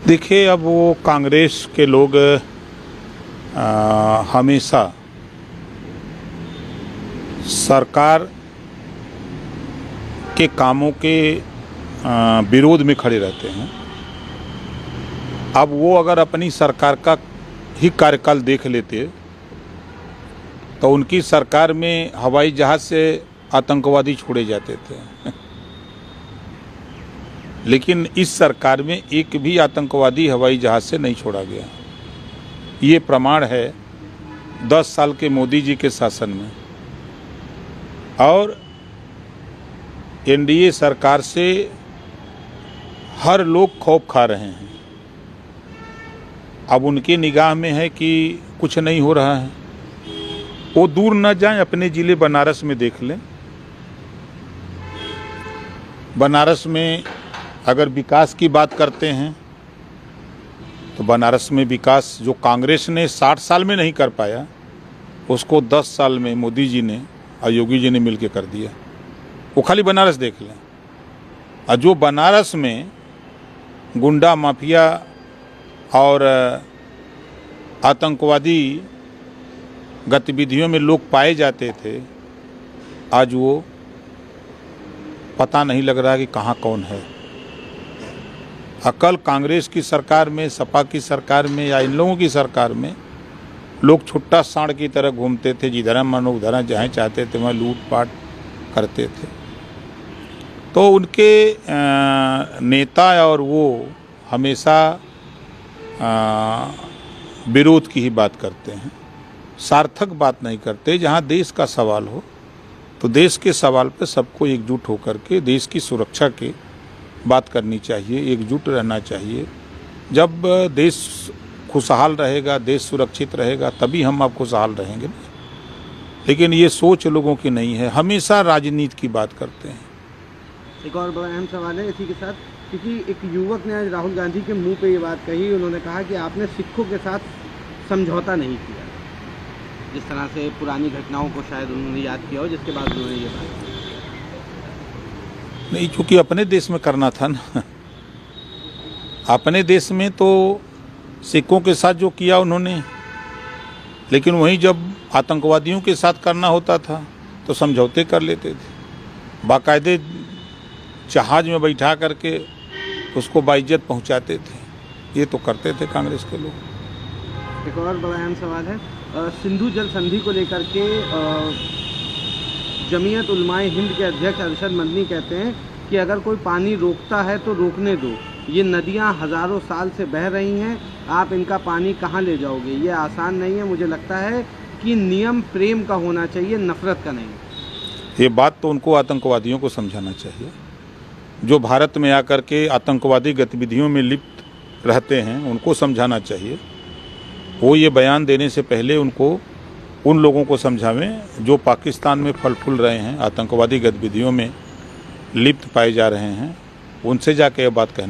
देखिए, अब वो कांग्रेस के लोग हमेशा सरकार के कामों के विरोध में खड़े रहते हैं। अब वो अगर अपनी सरकार का ही कार्यकाल देख लेते तो उनकी सरकार में हवाई जहाज़ से आतंकवादी छोड़े जाते थे लेकिन इस सरकार में एक भी आतंकवादी हवाई जहाज़ से नहीं छोड़ा गया। ये प्रमाण है 10 साल के मोदी जी के शासन में। और एनडीए सरकार से हर लोग खौफ खा रहे हैं। अब उनकी निगाह में है कि कुछ नहीं हो रहा है। वो दूर न जाएं, अपने ज़िले बनारस में देख लें। बनारस में अगर विकास की बात करते हैं तो बनारस में विकास जो कांग्रेस ने 60 साल में नहीं कर पाया, उसको 10 साल में मोदी जी ने और योगी जी ने मिलकर कर दिया। वो खाली बनारस देख लें। और जो बनारस में गुंडा माफिया और आतंकवादी गतिविधियों में लोग पाए जाते थे, आज वो पता नहीं लग रहा कि कहाँ कौन है। कल कांग्रेस की सरकार में, सपा की सरकार में या इन लोगों की सरकार में लोग छुट्टा सांड की तरह घूमते थे, जिधर मन उधर जहाँ चाहते थे वहाँ लूटपाट करते थे। तो उनके नेता और वो हमेशा विरोध की ही बात करते हैं, सार्थक बात नहीं करते। जहाँ देश का सवाल हो तो देश के सवाल पे सबको एकजुट होकर के देश की सुरक्षा की बात करनी चाहिए, एकजुट रहना चाहिए। जब देश खुशहाल रहेगा, देश सुरक्षित रहेगा, तभी हम आप खुशहाल रहेंगे ना। लेकिन ये सोच लोगों की नहीं है, हमेशा राजनीति की बात करते हैं। एक और बड़ा अहम सवाल है इसी के साथ, क्योंकि एक युवक ने आज राहुल गांधी के मुंह पे ये बात कही। उन्होंने कहा कि आपने सिखों के साथ समझौता नहीं किया। जिस तरह से पुरानी घटनाओं को शायद उन्होंने याद किया हो, जिसके बाद उन्होंने ये बात नहीं, चूँकि अपने देश में करना था ना। अपने देश में तो सिखों के साथ जो किया उन्होंने, लेकिन वहीं जब आतंकवादियों के साथ करना होता था तो समझौते कर लेते थे। बाकायदे जहाज में बैठा करके उसको बाइज्जत पहुंचाते थे। ये तो करते थे कांग्रेस के लोग। एक और बड़ा अहम सवाल है, सिंधु जल संधि को लेकर के जमीयत उलमाए हिंद के अध्यक्ष अरशद मदनी कहते हैं कि अगर कोई पानी रोकता है तो रोकने दो। ये नदियां हज़ारों साल से बह रही हैं, आप इनका पानी कहां ले जाओगे? ये आसान नहीं है। मुझे लगता है कि नियम प्रेम का होना चाहिए, नफरत का नहीं। ये बात तो उनको आतंकवादियों को समझाना चाहिए। जो भारत में आकर के आतंकवादी गतिविधियों में लिप्त रहते हैं उनको समझाना चाहिए। वो ये बयान देने से पहले उनको उन लोगों को समझावें जो पाकिस्तान में फल फूल रहे हैं, आतंकवादी गतिविधियों में लिप्त पाए जा रहे हैं। उनसे जाके ये बात कहना।